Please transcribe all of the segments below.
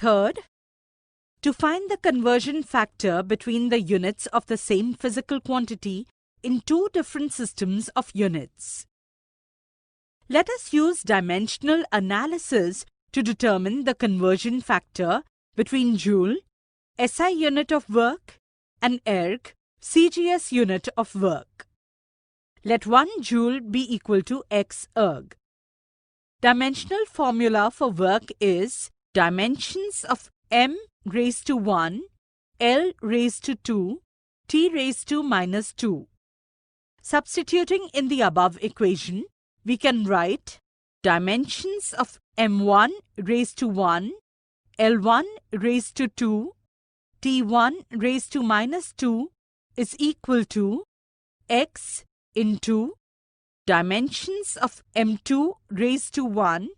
Third, to find the conversion factor between the units of the same physical quantity in two different systems of units. Let us use dimensional analysis to determine the conversion factor between joule, SI unit of work, and erg, CGS unit of work. Let 1 joule be equal to X erg. Dimensional formula for work is dimensions of m raised to 1, L raised to 2, T raised to minus 2. Substituting in the above equation, we can write dimensions of m1 raised to 1, L1 raised to 2, T1 raised to minus 2 is equal to X into dimensions of m2 raised to 1,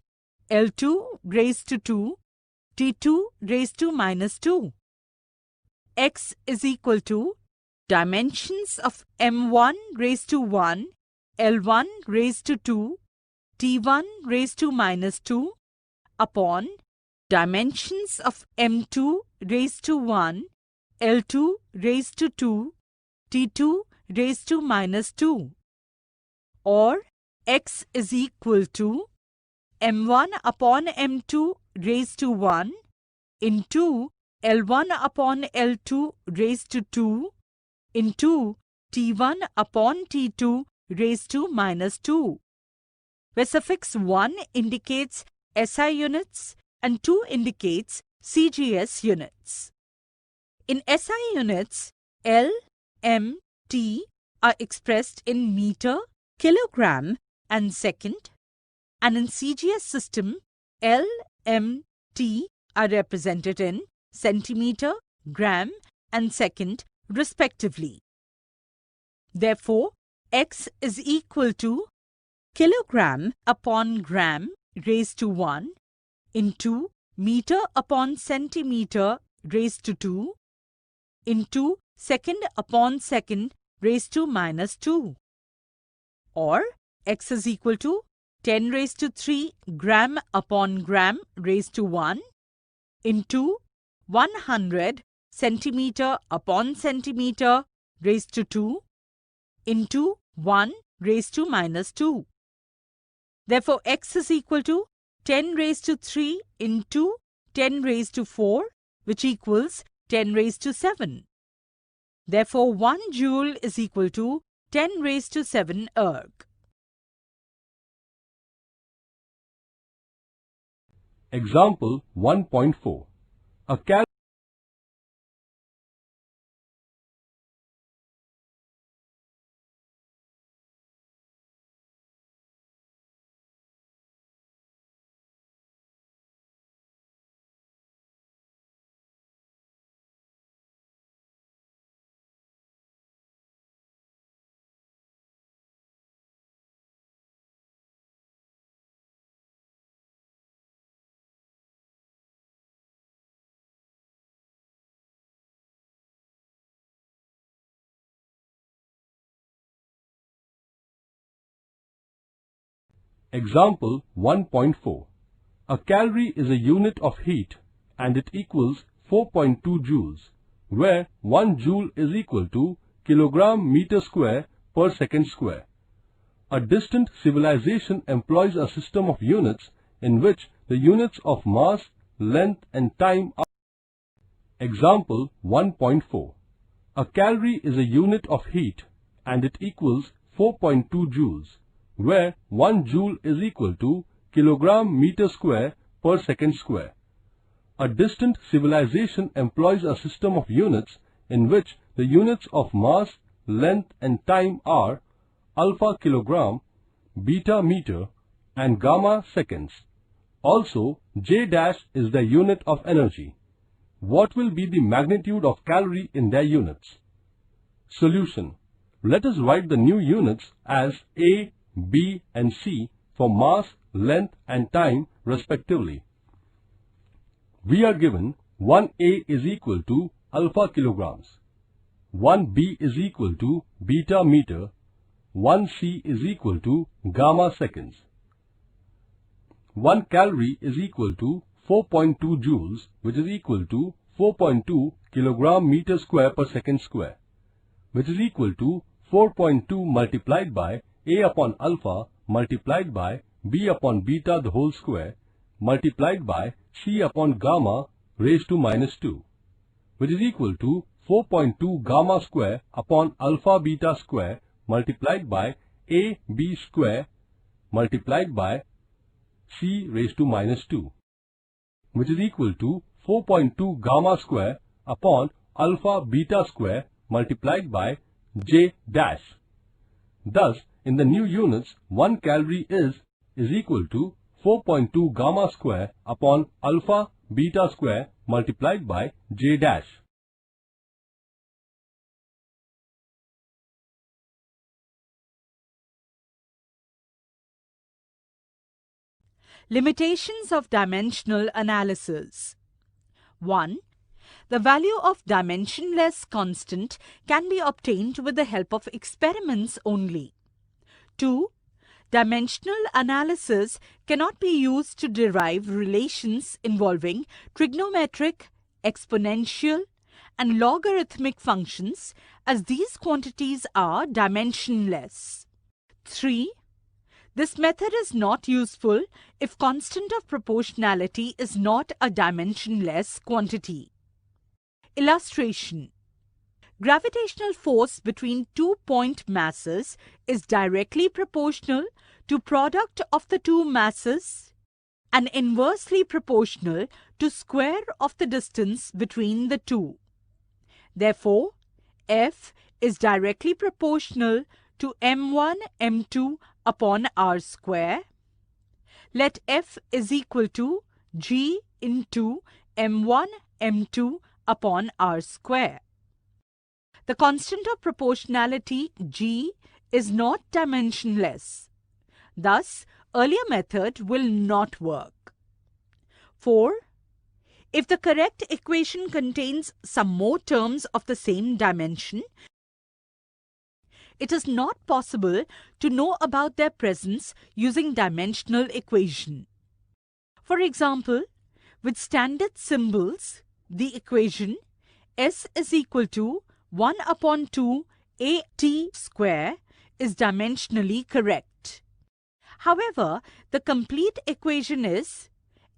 L2 raised to 2, T2 raised to minus 2. X is equal to dimensions of m1 raised to 1, L1 raised to 2, T1 raised to minus 2 upon dimensions of m2 raised to 1, L2 raised to 2, T2 raised to minus 2. Or X is equal to m1 upon m2 raised to 1 into L1 upon L2 raised to 2 into T1 upon T2 raised to minus 2, where suffix 1 indicates SI units and 2 indicates CGS units. In SI units, L, M, T are expressed in meter, kilogram and second, and in CGS system, L, M, T are represented in centimeter, gram and second respectively. Therefore, X is equal to kilogram upon gram raised to 1 into meter upon centimeter raised to 2 into second upon second raised to minus 2. Or X is equal to 10 raised to 3 gram upon gram raised to 1 into 100 centimeter upon centimeter raised to 2 into 1 raised to minus 2. Therefore, X is equal to 10 raised to 3 into 10 raised to 4, which equals 10 raised to 7. Therefore, 1 joule is equal to 10 raised to 7 erg. Example 1.4. A calorie Example 1.4. A calorie is a unit of heat and it equals 4.2 joules, where 1 joule is equal to kilogram meter square per second square. A distant civilization employs a system of units in which the units of mass, length and time are. Example 1.4. A calorie is a unit of heat and it equals 4.2 joules, where 1 joule is equal to kilogram meter square per second square. A distant civilization employs a system of units in which the units of mass, length and time are alpha kilogram, beta meter and gamma seconds. Also, J dash is the unit of energy. What will be the magnitude of calorie in their units? Solution. Let us write the new units as A, B and C for mass, length and time respectively. We are given 1A is equal to alpha kilograms, 1B is equal to beta meter, 1C is equal to gamma seconds. 1 calorie is equal to 4.2 joules, which is equal to 4.2 kilogram meter square per second square, which is equal to 4.2 multiplied by A upon alpha multiplied by B upon beta the whole square multiplied by C upon gamma raised to minus 2, which is equal to 4.2 gamma square upon alpha beta square multiplied by A B square multiplied by C raised to minus 2, which is equal to 4.2 gamma square upon alpha beta square multiplied by J dash. Thus, in the new units, 1 calorie is equal to 4.2 gamma square upon alpha beta square multiplied by J dash. Limitations of dimensional analysis. 1. The value of dimensionless constant can be obtained with the help of experiments only. 2. Dimensional analysis cannot be used to derive relations involving trigonometric, exponential, and logarithmic functions, as these quantities are dimensionless. 3. This method is not useful if constant of proportionality is not a dimensionless quantity. Illustration. Gravitational force between 2 point masses is directly proportional to product of the two masses and inversely proportional to square of the distance between the two. Therefore, F is directly proportional to m1 m2 upon r square. Let F is equal to G into m1 m2 upon r square. The constant of proportionality G is not dimensionless. Thus, earlier method will not work. 4. If the correct equation contains some more terms of the same dimension, it is not possible to know about their presence using dimensional equation. For example, with standard symbols, the equation S is equal to 1 upon 2 AT square is dimensionally correct. However, the complete equation is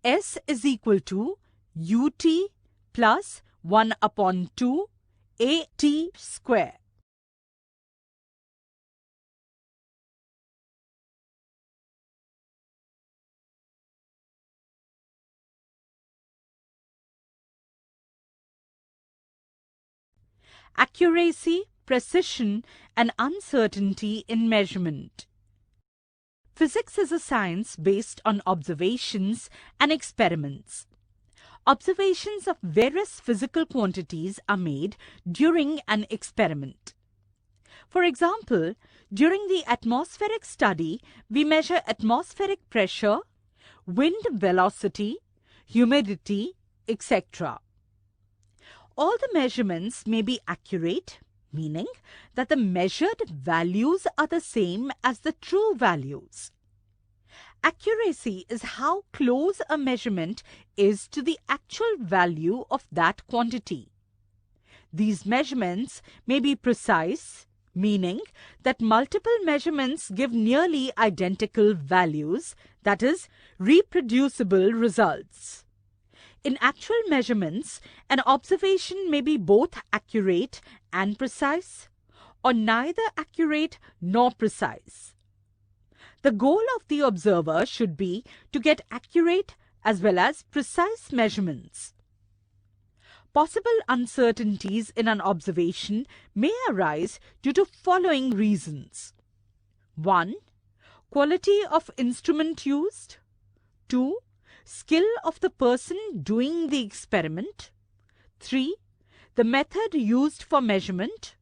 S is equal to UT plus 1 upon 2 AT square. Accuracy, precision, and uncertainty in measurement. Physics is a science based on observations and experiments. Observations of various physical quantities are made during an experiment. For example, during the atmospheric study, we measure atmospheric pressure, wind velocity, humidity, etc. All the measurements may be accurate, meaning that the measured values are the same as the true values. Accuracy is how close a measurement is to the actual value of that quantity. These measurements may be precise, meaning that multiple measurements give nearly identical values, that is, reproducible results. In actual measurements, an observation may be both accurate and precise, or neither accurate nor precise. The goal of the observer should be to get accurate as well as precise measurements. Possible uncertainties in an observation may arise due to following reasons. 1. Quality of instrument used. 2. Skill of the person doing the experiment. 3. The method used for measurement.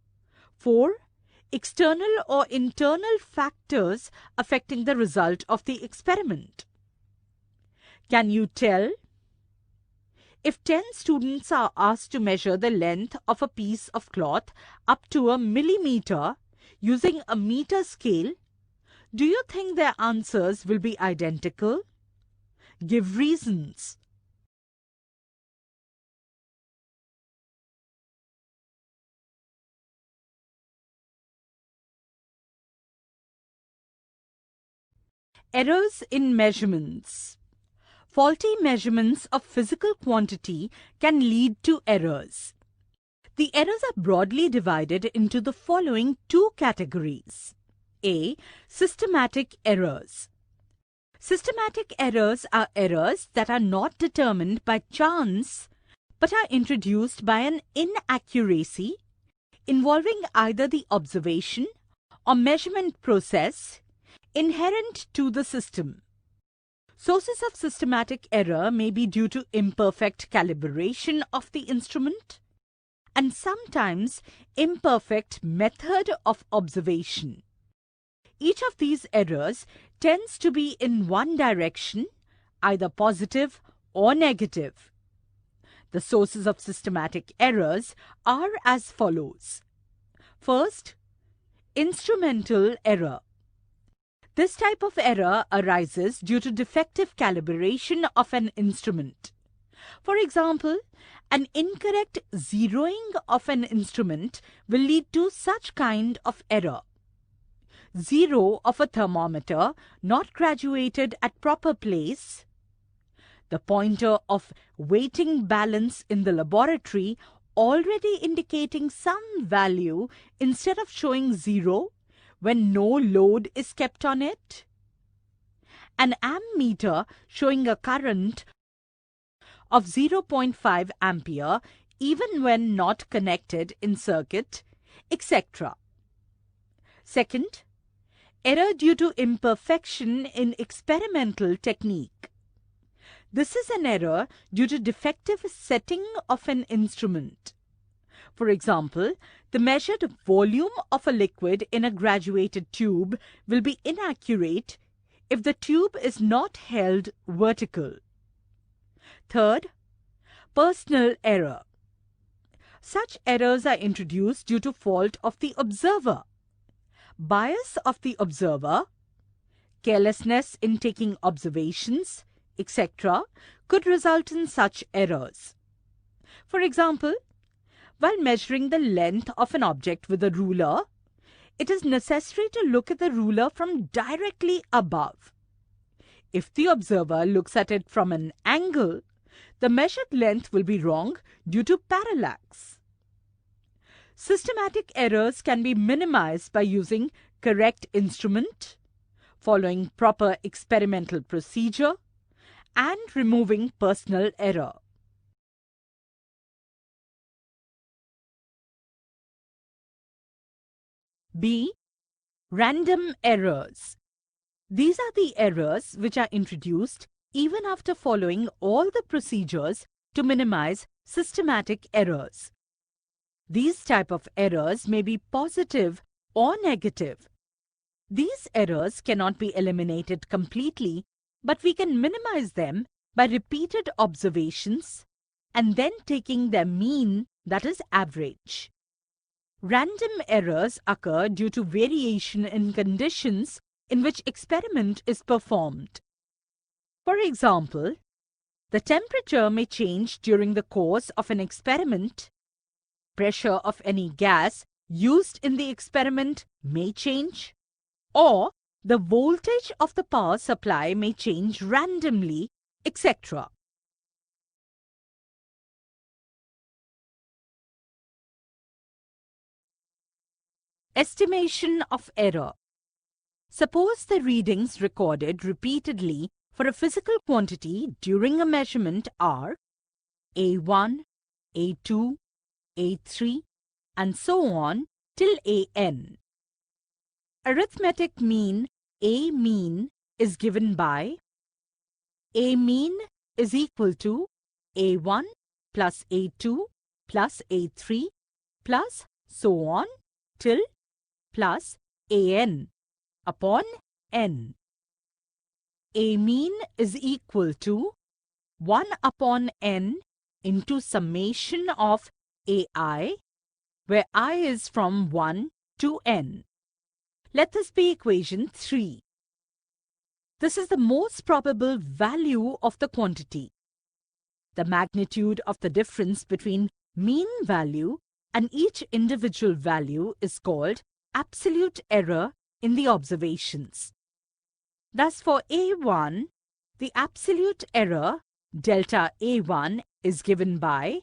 4. External or internal factors affecting the result of the experiment. Can you tell? If 10 students are asked to measure the length of a piece of cloth up to a millimeter using a meter scale, do you think their answers will be identical? Give reasons. Errors in measurements. Faulty measurements of physical quantity can lead to errors. The errors are broadly divided into the following two categories. A. Systematic errors. Systematic errors are errors that are not determined by chance but are introduced by an inaccuracy involving either the observation or measurement process inherent to the system. Sources of systematic error may be due to imperfect calibration of the instrument and sometimes imperfect method of observation. Each of these errors tends to be in one direction, either positive or negative. The sources of systematic errors are as follows. First, instrumental error. This type of error arises due to defective calibration of an instrument. For example, an incorrect zeroing of an instrument will lead to such kind of error. Zero of a thermometer not graduated at proper place. The pointer of weighting balance in the laboratory already indicating some value instead of showing zero when no load is kept on it. An ammeter showing a current of 0.5 ampere even when not connected in circuit, etc. Second, error due to imperfection in experimental technique. This is an error due to defective setting of an instrument. For example, the measured volume of a liquid in a graduated tube will be inaccurate if the tube is not held vertical. Third, personal error. Such errors are introduced due to fault of the observer, bias of the observer, carelessness in taking observations, etc. could result in such errors. For example, while measuring the length of an object with a ruler, it is necessary to look at the ruler from directly above. If the observer looks at it from an angle, the measured length will be wrong due to parallax. Systematic errors can be minimized by using correct instrument, following proper experimental procedure, and removing personal error. B. Random errors. These are the errors which are introduced even after following all the procedures to minimize systematic errors. These type of errors may be positive or negative. These errors cannot be eliminated completely, but we can minimize them by repeated observations and then taking their mean, that is average. Random errors occur due to variation in conditions in which experiment is performed. For example, the temperature may change during the course of an experiment, pressure of any gas used in the experiment may change, or the voltage of the power supply may change randomly, etc. Estimation of error. Suppose the readings recorded repeatedly for a physical quantity during a measurement are A1, A2, A3, and so on till AN. Arithmetic mean A mean is given by A mean is equal to A1 plus A2 plus A3 plus so on till plus AN upon N. A mean is equal to 1 upon N into summation of AI, where I is from 1 to N. Let this be equation 3. This is the most probable value of the quantity. The magnitude of the difference between mean value and each individual value is called absolute error in the observations. Thus, for A1, the absolute error delta A1 is given by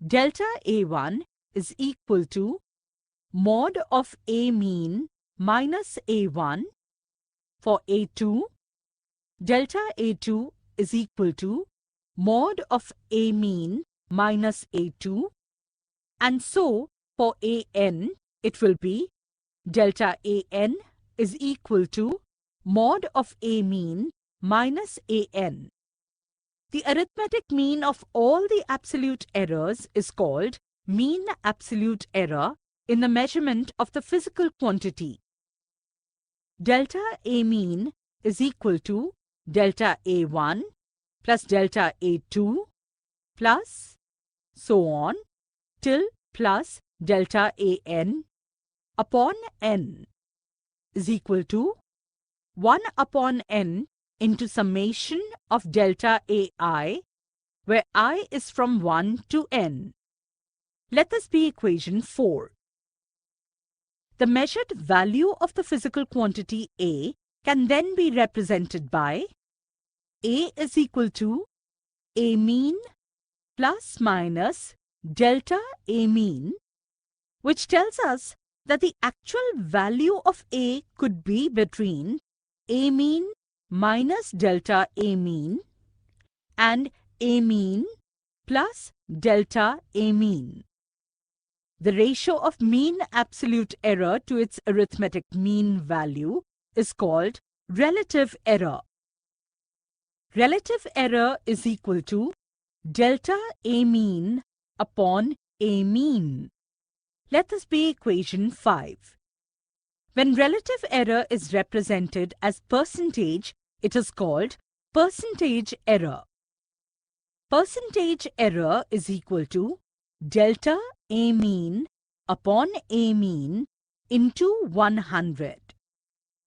delta A1 is equal to mod of A mean minus A1. For A2, delta A2 is equal to mod of A mean minus A2. And so, for AN, it will be delta AN is equal to mod of A mean minus AN. The arithmetic mean of all the absolute errors is called mean absolute error in the measurement of the physical quantity. Delta A mean is equal to delta A1 plus delta A2 plus so on till plus delta AN upon n is equal to 1 upon n into summation of delta AI, where I is from 1 to n. Let this be equation 4. The measured value of the physical quantity A can then be represented by A is equal to A mean plus minus delta A mean, which tells us that the actual value of A could be between A mean minus delta A mean and A mean plus delta A mean. The ratio of mean absolute error to its arithmetic mean value is called relative error. Relative error is equal to delta A mean upon A mean. Let this be equation 5. When relative error is represented as percentage, it is called percentage error. Percentage error is equal to delta A mean upon A mean into 100.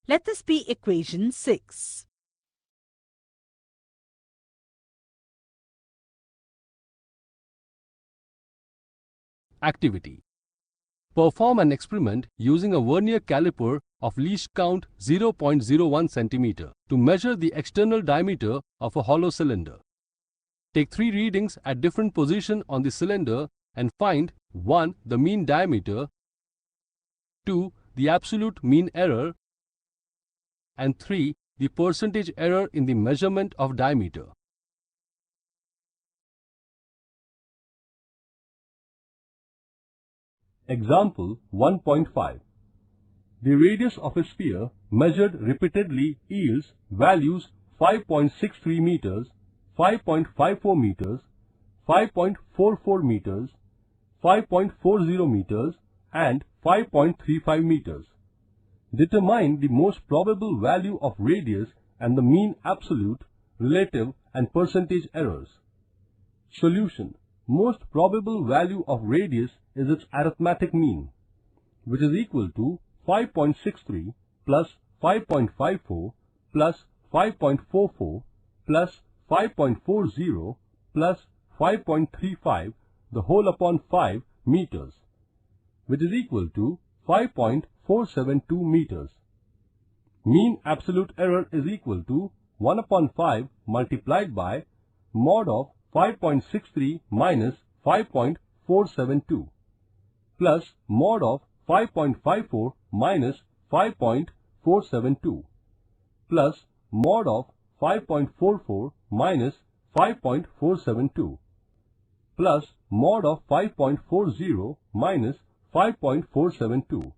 Let this be equation 6. Activity. Perform an experiment using a vernier caliper of least count 0.01 cm to measure the external diameter of a hollow cylinder. Take 3 readings at different positions on the cylinder and find 1. The mean diameter, 2. The absolute mean error, and 3. The percentage error in the measurement of diameter. Example 1.5. The radius of a sphere measured repeatedly yields values 5.63 meters, 5.54 meters, 5.44 meters, 5.40 meters, and 5.35 meters. Determine the most probable value of radius and the mean absolute, relative, and percentage errors. Solution. Most probable value of radius is its arithmetic mean, which is equal to 5.63 plus 5.54 plus 5.44 plus 5.40 plus 5.35 the whole upon 5 meters, which is equal to 5.472 meters. Mean absolute error is equal to 1 upon 5 multiplied by mod of 5.63 minus 5.472 plus mod of 5.54 minus 5.472 plus mod of 5.44 minus 5.472 plus mod of 5.40 minus 5.472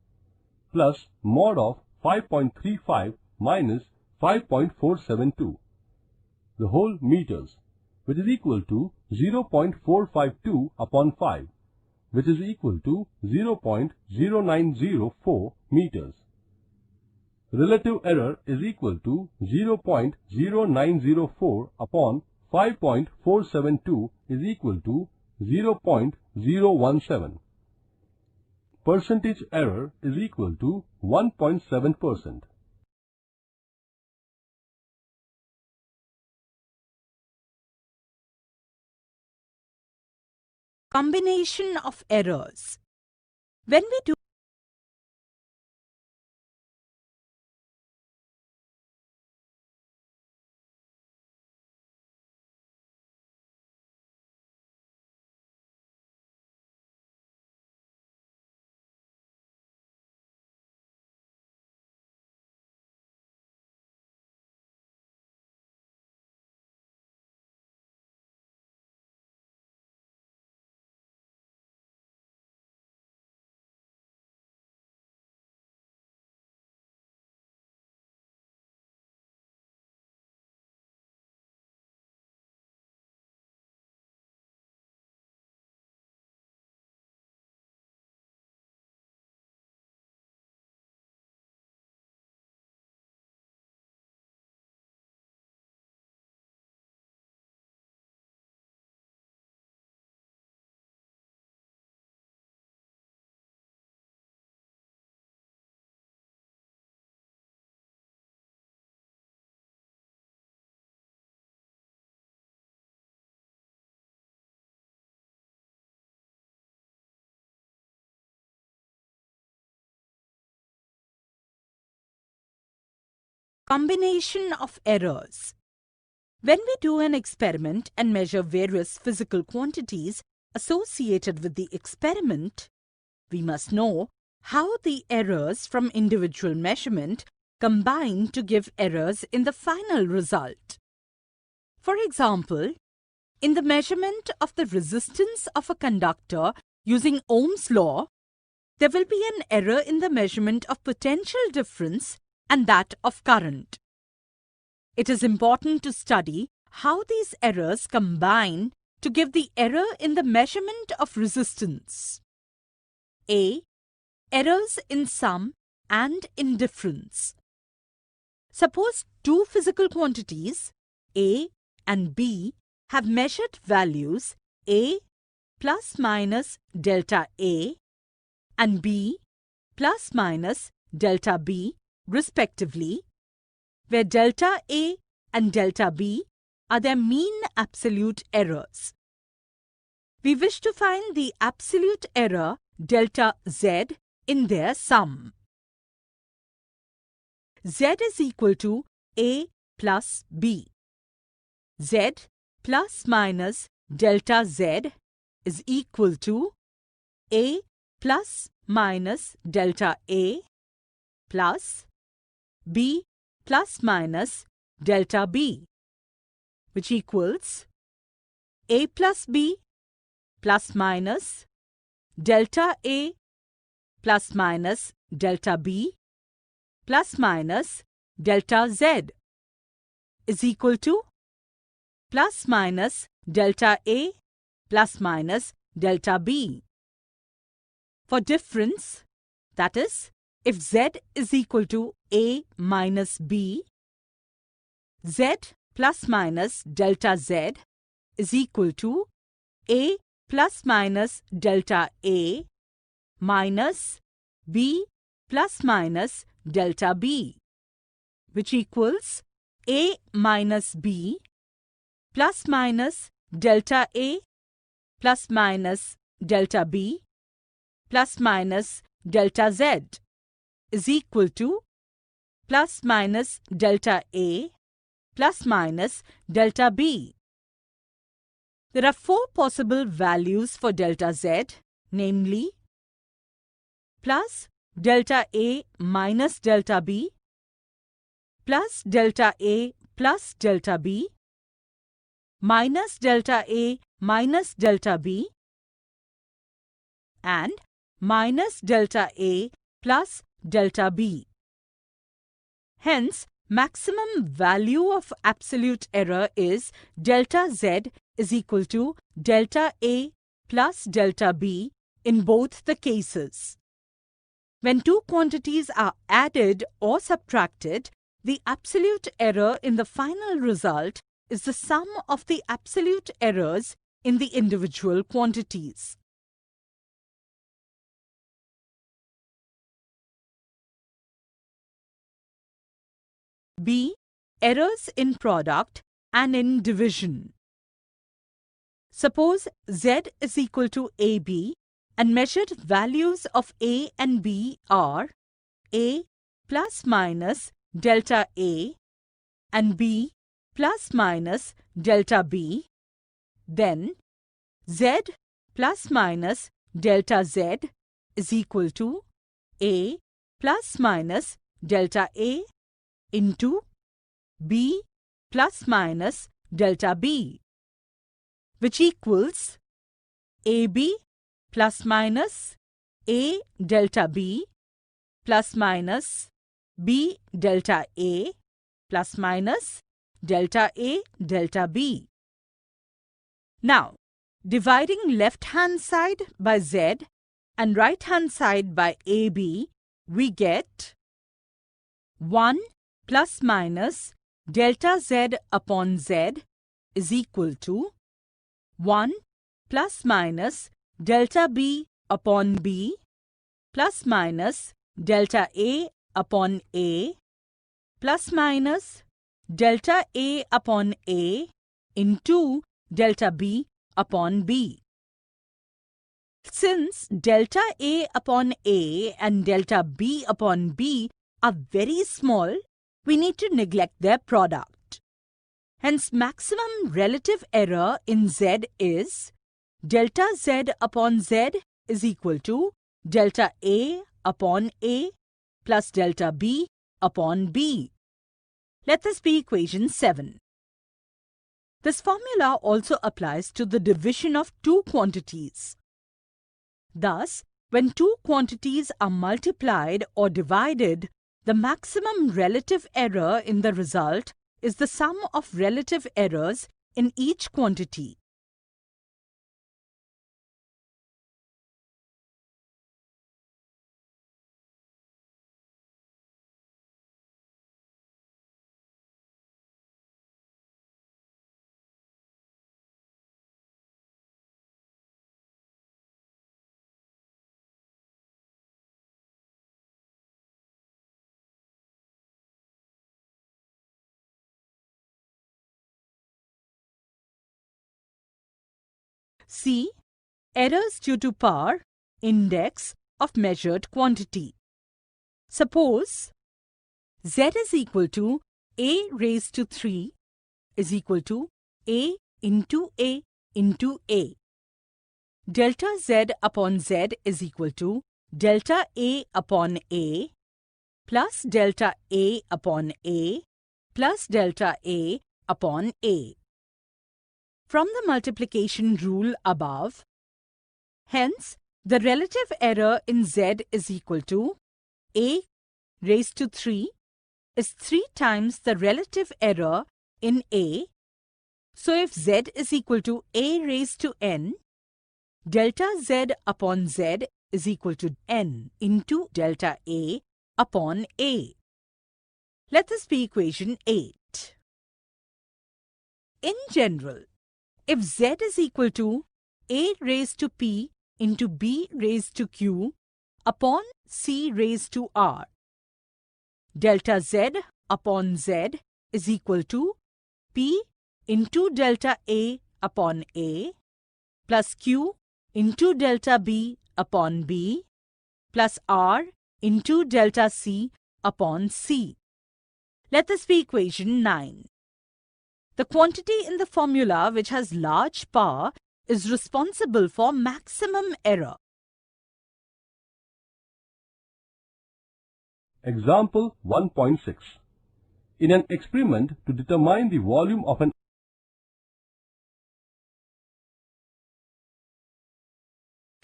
plus mod of 5.35 minus 5.472 the whole meters, which is equal to 0.452 upon 5, which is equal to 0.0904 meters. Relative error is equal to 0.0904 upon 5.472 is equal to 0.017. Percentage error is equal to 1.7%. Combination of errors. When we do Combination of errors. When we do an experiment and measure various physical quantities associated with the experiment, we must know how the errors from individual measurement combine to give errors in the final result. For example, in the measurement of the resistance of a conductor using Ohm's law, there will be an error in the measurement of potential difference and that of current. It is important to study how these errors combine to give the error in the measurement of resistance. A. Errors in sum and in difference. Suppose two physical quantities, A and B, have measured values A plus minus delta A and B plus minus delta B respectively, where delta A and delta B are their mean absolute errors. We wish to find the absolute error delta Z in their sum. Z is equal to A plus B. Z plus minus delta Z is equal to A plus minus delta A plus B plus minus delta B, which equals A plus B plus minus delta A plus minus delta B plus minus delta Z is equal to plus minus delta A plus minus delta B. For difference, that is, if Z is equal to A minus B, Z plus minus delta Z is equal to A plus minus delta A minus B plus minus delta B, which equals A minus B plus minus delta A plus minus delta B plus minus delta Z is equal to plus minus delta A plus minus delta B. There are four possible values for delta Z, namely plus delta A minus delta B, plus delta A plus delta B, minus delta A minus delta B, and minus delta A plus delta B. Hence, maximum value of absolute error is delta Z is equal to delta A plus delta B in both the cases. When two quantities are added or subtracted, the absolute error in the final result is the sum of the absolute errors in the individual quantities. B. Errors in product and in division. Suppose Z is equal to AB and measured values of A and B are A plus minus delta A and B plus minus delta B, then Z plus minus delta Z is equal to A plus minus delta A into B plus minus delta B, which equals AB plus minus A delta B plus minus B delta A plus minus delta A delta B. Now, dividing left-hand side by Z and right-hand side by AB, we get 1 plus minus delta Z upon Z is equal to 1 plus minus delta B upon B plus minus delta A upon A plus minus delta A upon A into delta B upon B. Since delta A upon A and delta B upon B are very small, we need to neglect their product. Hence, maximum relative error in Z is delta Z upon Z is equal to delta A upon A plus delta B upon B. Let this be equation 7. This formula also applies to the division of two quantities. Thus, when two quantities are multiplied or divided, the maximum relative error in the result is the sum of relative errors in each quantity. C. Errors due to power, index of measured quantity. Suppose Z is equal to A raised to 3 is equal to A into A into A. Delta Z upon Z is equal to delta A upon A plus delta A upon A plus delta A upon A. From the multiplication rule above, hence, the relative error in Z is equal to A raised to 3 is 3 times the relative error in A. So, if Z is equal to A raised to N, delta Z upon Z is equal to N into delta A upon A. Let this be equation 8. In general, if Z is equal to A raised to P into B raised to Q upon C raised to R, delta Z upon Z is equal to P into delta A upon A plus Q into delta B upon B plus R into delta C upon C. Let this be equation 9. The quantity in the formula which has large power is responsible for maximum error. Example 1.6. In an experiment to determine the volume of an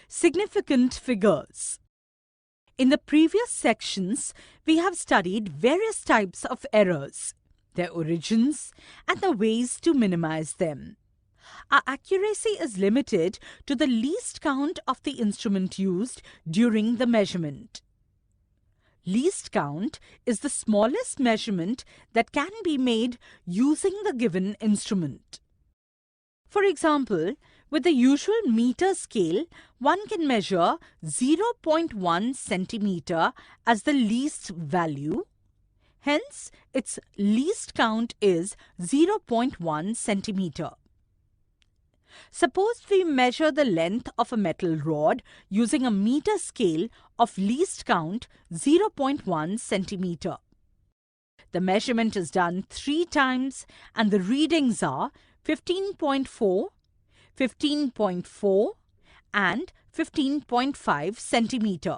Significant figures. In the previous sections, we have studied various types of errors, their origins, and the ways to minimize them. Our accuracy is limited to the least count of the instrument used during the measurement. Least count is the smallest measurement that can be made using the given instrument. For example, with the usual meter scale, one can measure 0.1 centimeter as the least value. Hence, its least count is 0.1 centimeter. Suppose we measure the length of a metal rod using a meter scale of least count 0.1 centimeter. The measurement is done 3 times and the readings are 15.4, 15.4 and 15.5 centimeter.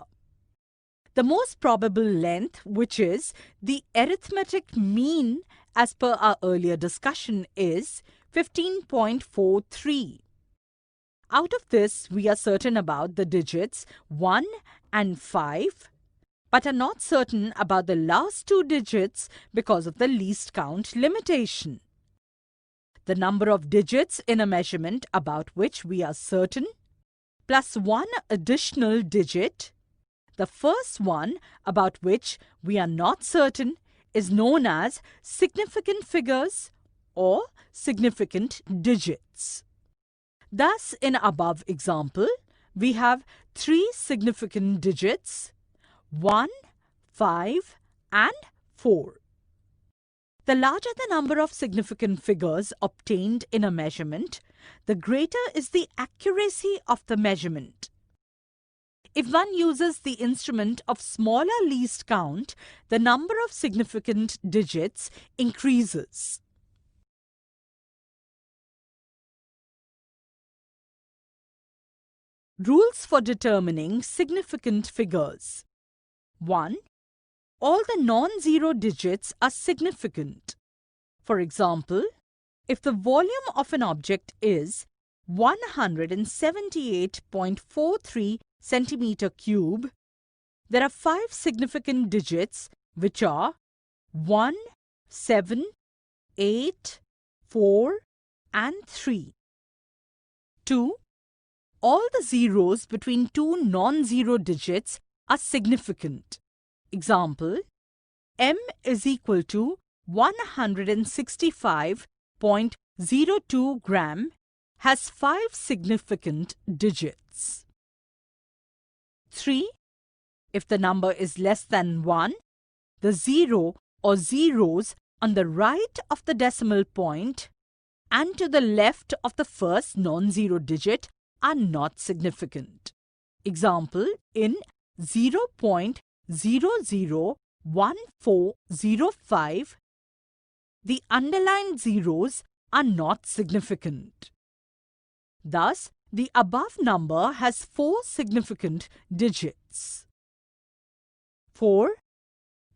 The most probable length, which is the arithmetic mean as per our earlier discussion, is 15.43. Out of this, we are certain about the digits 1 and 5, but are not certain about the last 2 digits because of the least count limitation. The number of digits in a measurement about which we are certain, plus 1 additional digit, the first one about which we are not certain, is known as significant figures or significant digits. Thus, in above example, we have 3 significant digits, 1, 5 and 4. The larger the number of significant figures obtained in a measurement, the greater is the accuracy of the measurement. If one uses the instrument of smaller least count, the number of significant digits increases. Rules for determining significant figures. 1. All the non-zero digits are significant. For example, if the volume of an object is 178.43 centimeter cube, there are 5 significant digits which are 1, 7, 8, 4 and 3. 2. All the zeros between two non-zero digits are significant. Example, m is equal to 165.02 gram has 5 significant digits. 3. If the number is less than 1, the zero or zeros on the right of the decimal point and to the left of the first non-zero digit are not significant. Example, in 0.001405, the underlined zeros are not significant. Thus, the above number has 4 significant digits. 4.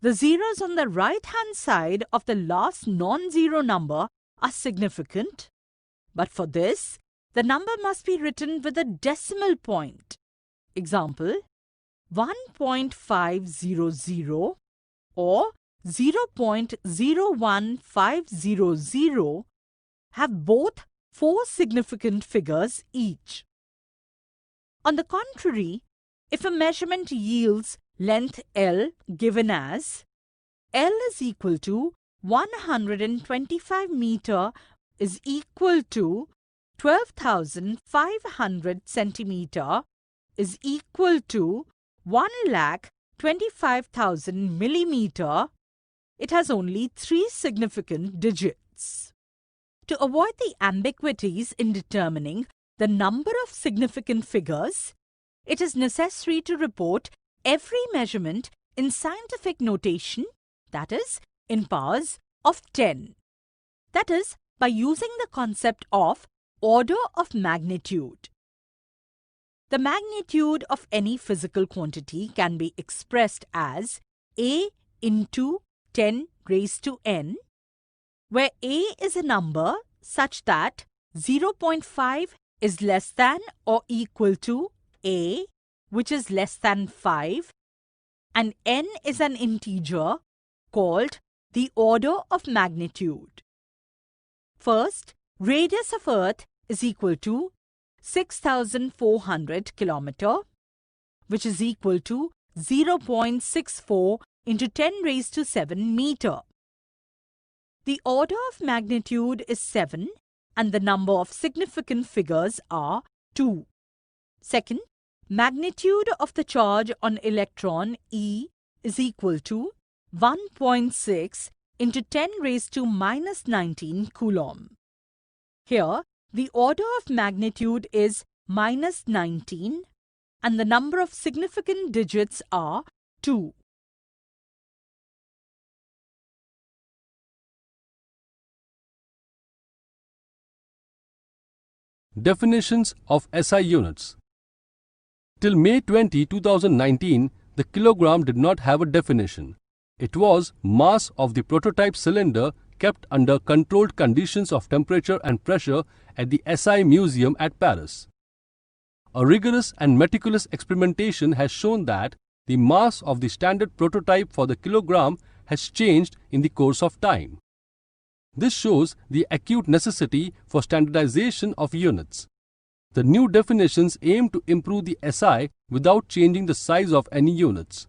The zeros on the right-hand side of the last non-zero number are significant, but for this, the number must be written with a decimal point. Example, 1.500 or 0.01500 have both 4 significant figures each. On the contrary, if a measurement yields length L given as L is equal to 125 meter is equal to 12,500 centimeter is equal to 1,25,000 millimeter, it has only 3 significant digits. To avoid the ambiguities in determining the number of significant figures, it is necessary to report every measurement in scientific notation, that is, in powers of 10. That is, by using the concept of order of magnitude. The magnitude of any physical quantity can be expressed as A into 10 raised to n, where A is a number such that 0.5 is less than or equal to A, which is less than 5, and n is an integer called the order of magnitude. First, radius of Earth is equal to 6,400 kilometer, which is equal to 0.64 into 10 raised to 7 meter. The order of magnitude is 7 and the number of significant figures are 2. Second, magnitude of the charge on electron E is equal to 1.6 into 10 raised to minus 19 coulomb. Here, the order of magnitude is minus 19 and the number of significant digits are 2. Definitions of SI units. Till May 20, 2019, the kilogram did not have a definition. It was mass of the prototype cylinder kept under controlled conditions of temperature and pressure at the SI Museum at Paris. A rigorous and meticulous experimentation has shown that the mass of the standard prototype for the kilogram has changed in the course of time. This shows the acute necessity for standardization of units. The new definitions aim to improve the SI without changing the size of any units,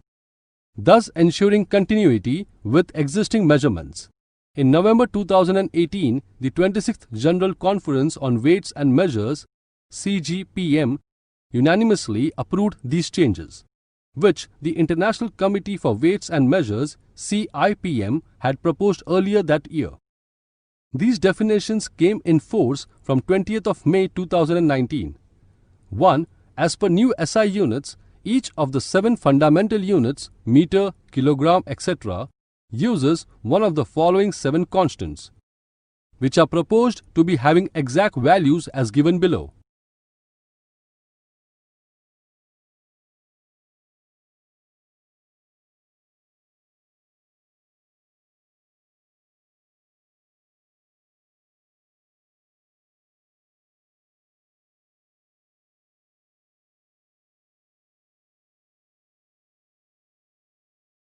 thus ensuring continuity with existing measurements. In November 2018, the 26th General Conference on Weights and Measures (CGPM) unanimously approved these changes, which the International Committee for Weights and Measures (CIPM) had proposed earlier that year. These definitions came in force from 20th of May 2019. 1. As per new SI units, Each of the 7 fundamental units, meter, kilogram, etc., uses one of the following 7 constants, which are proposed to be having exact values as given below.